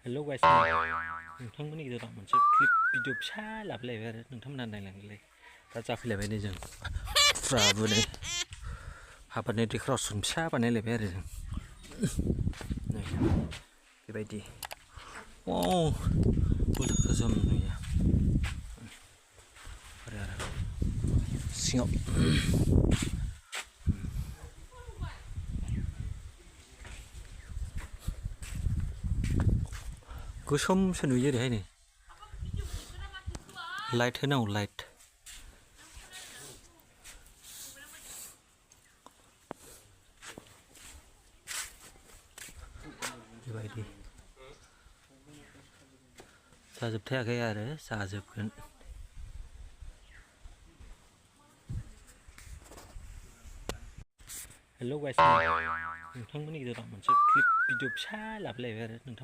हेल' guys नोंथांमोननि गेजेराव मोनसे क्लिप भिडिअ फिसा लाबोलायबाय आरो नोंथांमोना नायलांलाय दा जाफैलायबाय नै जों फुराबो नै हाबानि डेक'रेसन फिसा बानायलायबाय आरो जों नै बेबायदि गोजोम नुयो आरो सिङाव गोसोमसो नुयो ओरैहाय नै लाइट होनांगौ लाइट बेबायदि जाजोबथायाखै आरो जाजोबगोन हेल' गाइस नोंथांमोननि गेजेराव मोनसे क्लिप भिडिअ फिसा लाबोलायबाय आरो नोंथां